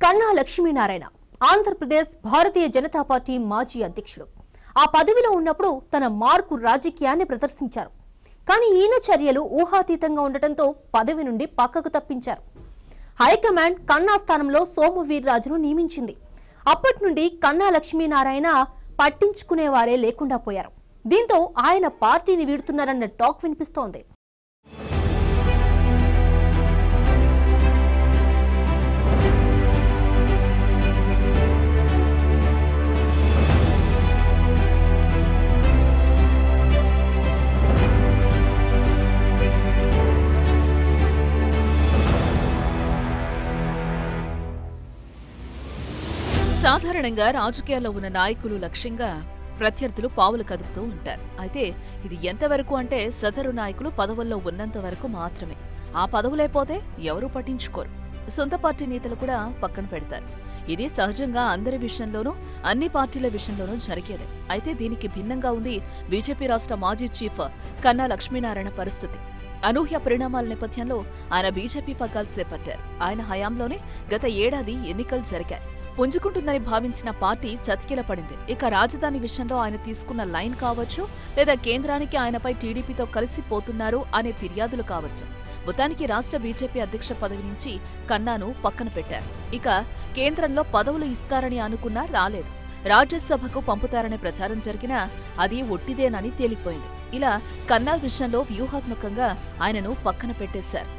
కన్నా లక్ష్మీనారాయణ ఆంధ్రప్రదేశ్ భారతీయ జనతా పార్టీ మాజీ అధ్యక్షుడు. ఆ పదవిలో ఉన్నప్పుడు తన మార్కు రాజకీయాన్ని ప్రదర్శించారు. కానీ ఈయన చర్యలు ఊహాతీతంగా ఉండటంతో పదవి నుండి పక్కకు తప్పించారు. హైకమాండ్ కన్నా స్థానంలో సోము వీర్రాజును నియమించింది. అప్పటి నుండి కన్నా లక్ష్మీనారాయణ పట్టించుకునేవారే లేకుండా పోయారు. దీంతో ఆయన పార్టీని వీడుతున్నారన్న టాక్ వినిపిస్తోంది. సాధారణంగా రాజకీయాల్లో ఉన్న నాయకులు లక్ష్యంగా ప్రత్యర్థులు పావులు కదుపుతూ ఉంటారు. అయితే ఇది ఎంతవరకు అంటే సదరు నాయకులు పదవుల్లో ఉన్నంత వరకు మాత్రమే. ఆ పదవులైపోతే ఎవరూ పట్టించుకోరు. సొంత పార్టీ నేతలు కూడా పక్కన పెడతారు. ఇది సహజంగా అందరి విషయంలోనూ అన్ని పార్టీల విషయంలోనూ జరిగేదే. అయితే దీనికి భిన్నంగా ఉంది బీజేపీ రాష్ట్ర మాజీ చీఫ్ కన్నా లక్ష్మీనారాయణ పరిస్థితి. అనూహ్య పరిణామాల నేపథ్యంలో ఆయన బీజేపీ పగ్గాలు చేపట్టారు. ఆయన హయాంలోనే గత ఏడాది ఎన్నికలు జరిగాయి. పుంజుకుంటుందని భావించిన పార్టీ చతికిల పడింది. ఇక రాజధాని విషయంలో ఆయన తీసుకున్న లైన్ కావచ్చు, లేదా కేంద్రానికి ఆయనపై టీడీపీతో కలిసిపోతున్నారు అనే ఫిర్యాదులు కావచ్చు. మొత్తానికి రాష్ట్ర బీజేపీ అధ్యక్ష పదవి నుంచి కన్నాను పక్కన పెట్టారు. ఇక కేంద్రంలో పదవులు ఇస్తారని అనుకున్నా రాలేదు. రాజ్యసభకు పంపుతారనే ప్రచారం జరిగినా అది ఒట్టిదేనని తేలిపోయింది. ఇలా కన్నా విషయంలో వ్యూహాత్మకంగా ఆయనను పక్కన పెట్టేశారు.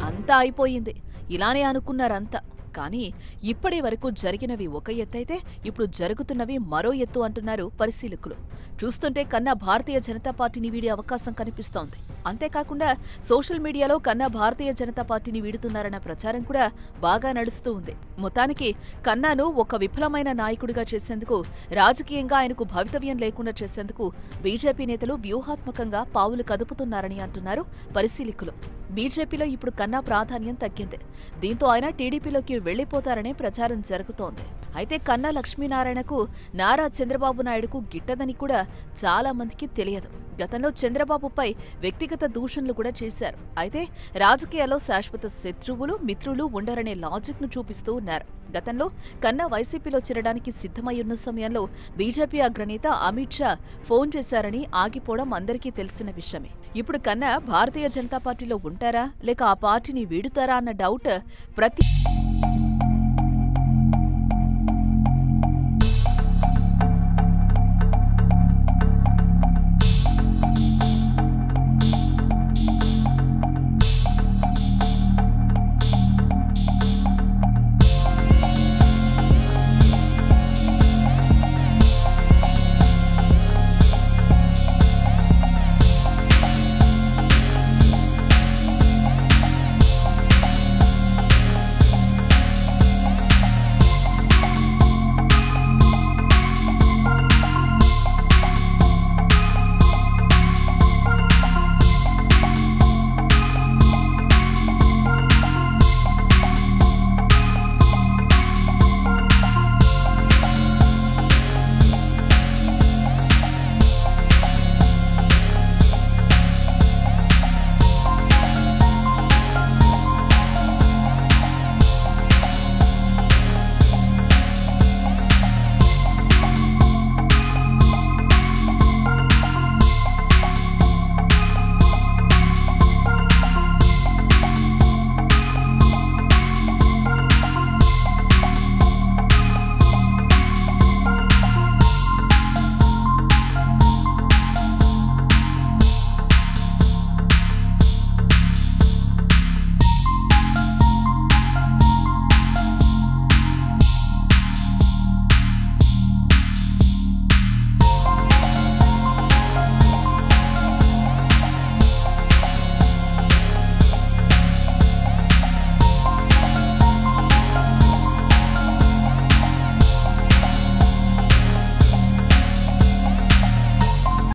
అంతా అయిపోయింది, ఇలానే అనుకున్నారంతా. కానీ ఇప్పటి వరకు జరిగినవి ఒక ఎత్తైతే ఇప్పుడు జరుగుతున్నవి మరో ఎత్తు అంటున్నారు పరిశీలకులు. చూస్తుంటే కన్నా భారతీయ జనతా పార్టీని వీడే అవకాశం కనిపిస్తోంది. అంతేకాకుండా సోషల్ మీడియాలో కన్నా భారతీయ జనతా పార్టీని వీడుతున్నారన్న ప్రచారం కూడా బాగా నడుస్తూ ఉంది. మొత్తానికి కన్నాను ఒక విఫలమైన నాయకుడిగా చేసేందుకు, రాజకీయంగా ఆయనకు భవితవ్యం లేకుండా చేసేందుకు బీజేపీ నేతలు వ్యూహాత్మకంగా పావులు కదుపుతున్నారని అంటున్నారు పరిశీలకులు. బీజేపీలో ఇప్పుడు కన్నా ప్రాధాన్యం తగ్గింది. దీంతో ఆయన టీడీపీలోకి వెళ్లిపోతారనే ప్రచారం జరుగుతోంది. అయితే కన్నా లక్ష్మీనారాయణకు నారా చంద్రబాబు నాయుడుకు గిట్టదని కూడా చాలా మందికి తెలియదు. గతంలో చంద్రబాబుపై వ్యక్తిగత దూషణలు కూడా చేశారు. అయితే రాజకీయాల్లో శాశ్వత శత్రువులు, మిత్రులు ఉండరనే లాజిక్ ను చూపిస్తూ ఉన్నారు. గతంలో కన్నా వైసీపీలో చేరడానికి సిద్ధమయ్యున్న సమయంలో బీజేపీ అగ్రనేత అమిత్ షా ఫోన్ చేశారని ఆగిపోవడం అందరికీ తెలిసిన విషయమే. ఇప్పుడు కన్నా భారతీయ జనతా పార్టీలో ఉంటారా, లేక ఆ పార్టీని వీడుతారా అన్న డౌట్ ప్రతి